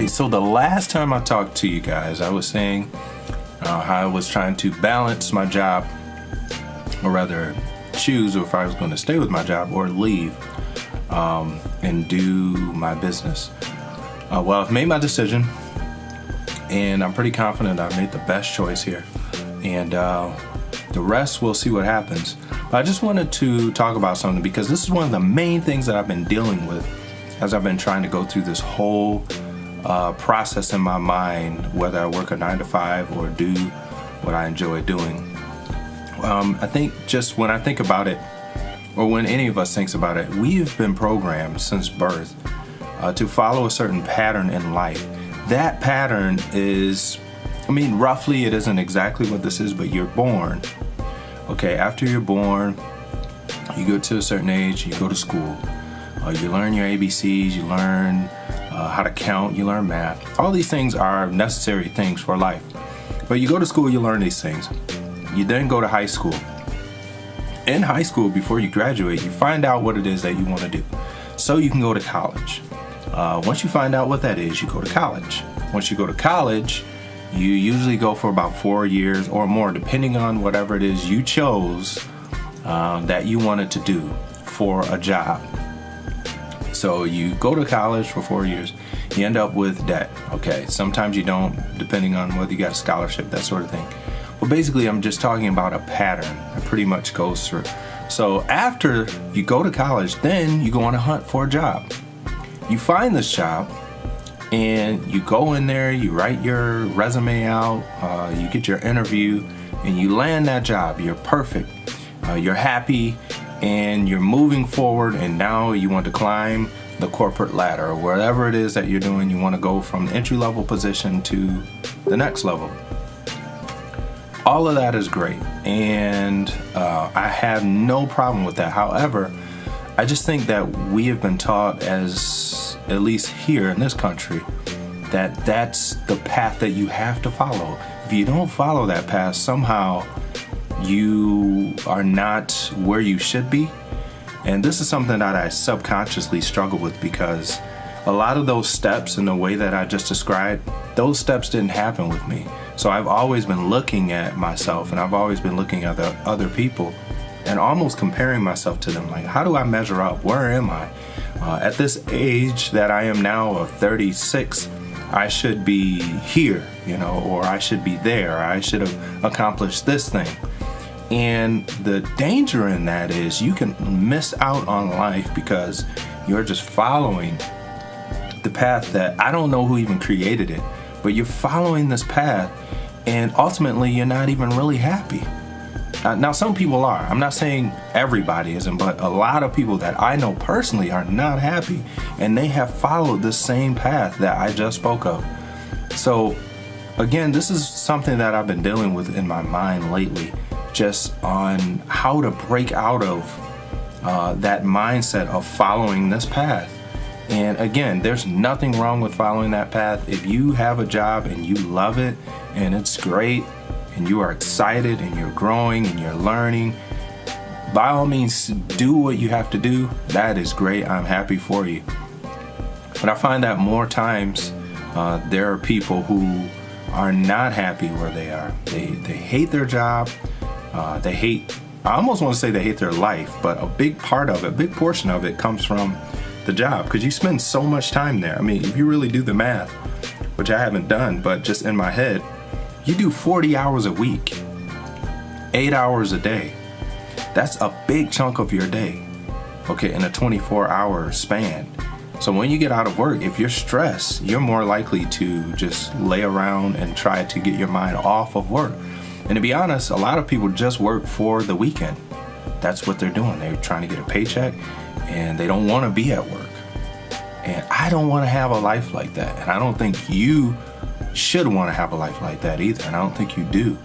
right, so the last time I talked to you guys, I was saying how I was trying to balance my job, or rather choose if I was going to stay with my job or leave and do my business. Well, I've made my decision, and I'm pretty confident I've made the best choice here. And the rest, we'll see what happens. But I just wanted to talk about something because this is one of the main things that I've been dealing with as I've been trying to go through this whole process in my mind, whether I work a 9 to 5 or do what I enjoy doing. I think just when I think about it, or when any of us thinks about it, we've been programmed since birth to follow a certain pattern in life. That pattern is, roughly it isn't exactly what this is, but you're born. Okay, after you're born, you go to a certain age, you go to school. You learn your ABCs, you learn how to count, you learn math. All these things are necessary things for life. But you go to school, you learn these things. You then go to high school. In high school, before you graduate, you find out what it is that you want to do. So you can go to college. Once you find out what that is, you go to college. Once you go to college, you usually go for about 4 years or more, depending on whatever it is you chose that you wanted to do for a job. So you go to college for 4 years, you end up with debt. Okay, sometimes you don't, depending on whether you got a scholarship, that sort of thing. But basically, I'm just talking about a pattern that pretty much goes through. So after you go to college, then you go on a hunt for a job. You find this job, and you go in there, you write your resume out, you get your interview, and you land that job. You're perfect. You're happy. And you're moving forward, and now you want to climb the corporate ladder, or wherever it is that you're doing. You want to go from the entry-level position to the next level. All of that is great, and I have no problem with that. However, I just think that we have been taught, as at least here in this country, that that's the path that you have to follow. If you don't follow that path, somehow you are not where you should be. And this is something that I subconsciously struggle with, because a lot of those steps in the way that I just described, those steps didn't happen with me. So I've always been looking at myself, and I've always been looking at the other people and almost comparing myself to them. Like, how do I measure up? Where am I? At this age that I am now of 36, I should be here, or I should be there. I should have accomplished this thing. And the danger in that is you can miss out on life because you're just following the path that I don't know who even created it, but you're following this path, and ultimately you're not even really happy. Now, some people are. I'm not saying everybody isn't, but a lot of people that I know personally are not happy, and they have followed the same path that I just spoke of. So, again, this is something that I've been dealing with in my mind lately, just on how to break out of that mindset of following this path. And again, there's nothing wrong with following that path. If you have a job and you love it and it's great and you are excited and you're growing and you're learning, by all means, do what you have to do. That is great. I'm happy for you. But I find that more times there are people who are not happy where they are. They hate their job. I almost want to say they hate their life, but a big portion of it comes from the job, because you spend so much time there. If you really do the math, which I haven't done, but just in my head, you do 40 hours a week, 8 hours a day. That's a big chunk of your day, okay, in a 24-hour span. So when you get out of work, if you're stressed, you're more likely to just lay around and try to get your mind off of work. And to be honest, a lot of people just work for the weekend. That's what they're doing. They're trying to get a paycheck, and they don't want to be at work. And I don't want to have a life like that. And I don't think you should want to have a life like that either. And I don't think you do.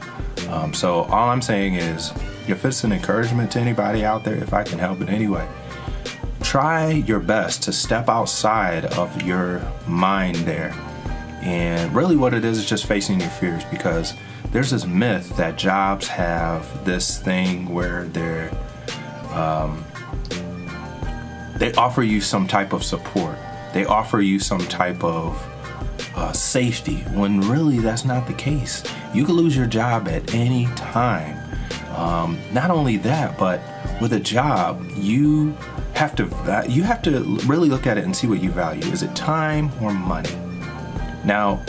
So all I'm saying is, if it's an encouragement to anybody out there, if I can help in any way, try your best to step outside of your mind there. And really what it is just facing your fears, because there's this myth that jobs have this thing where they offer you some type of support. They offer you some type of safety, when really that's not the case. You could lose your job at any time. Not only that, but with a job, you have to really look at it and see what you value. Is it time or money? Now,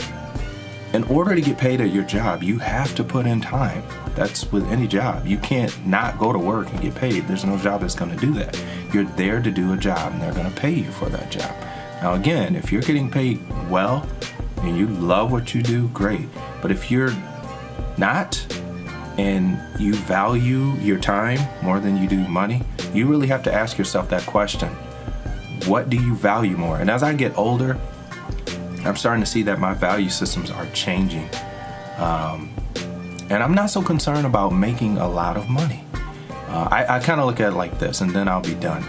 in order to get paid at your job, you have to put in time. That's with any job. You can't not go to work and get paid. There's no job that's going to do that. You're there to do a job, and they're going to pay you for that job. Now, again, if you're getting paid well and you love what you do, great. But if you're not, and you value your time more than you do money, you really have to ask yourself that question. What do you value more? And as I get older, I'm starting to see that my value systems are changing. And I'm not so concerned about making a lot of money. I kind of look at it like this, and then I'll be done.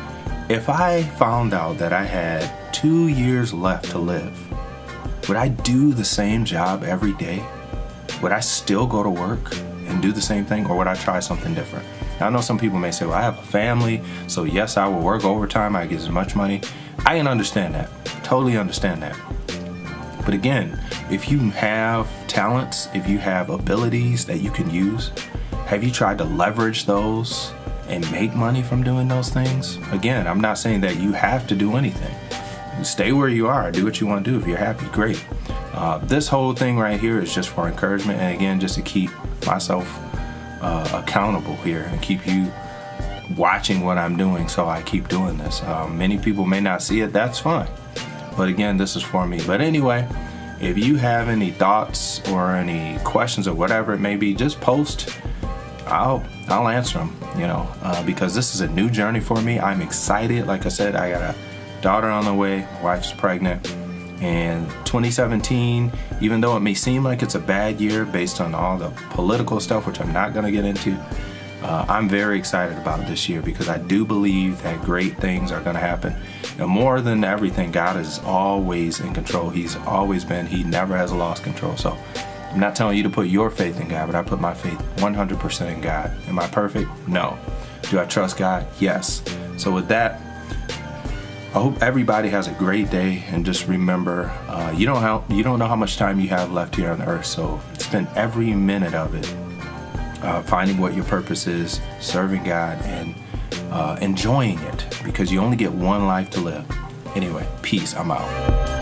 If I found out that I had 2 years left to live, would I do the same job every day? Would I still go to work and do the same thing, or would I try something different? Now, I know some people may say, well, I have a family, so yes, I will work overtime, I get as much money. I can understand that, totally understand that. But again, if you have talents, if you have abilities that you can use, have you tried to leverage those and make money from doing those things? Again, I'm not saying that you have to do anything. Stay where you are, do what you want to do. If you're happy, great. This whole thing right here is just for encouragement, and again, just to keep myself accountable here and keep you watching what I'm doing, so I keep doing this. Many people may not see it, that's fine. But again, this is for me. But anyway, if you have any thoughts or any questions or whatever it may be, just post. I'll answer them, because this is a new journey for me. I'm excited. Like I said, I got a daughter on the way. My wife's pregnant. And 2017, even though it may seem like it's a bad year based on all the political stuff, which I'm not going to get into, I'm very excited about this year because I do believe that great things are going to happen. And more than everything, God is always in control. He's always been. He never has lost control. So I'm not telling you to put your faith in God, but I put my faith 100% in God. Am I perfect? No. Do I trust God? Yes. So with that, I hope everybody has a great day, and just remember, you don't know how much time you have left here on earth, so spend every minute of it finding what your purpose is, serving God, and enjoying it, because you only get one life to live. Anyway, peace. I'm out.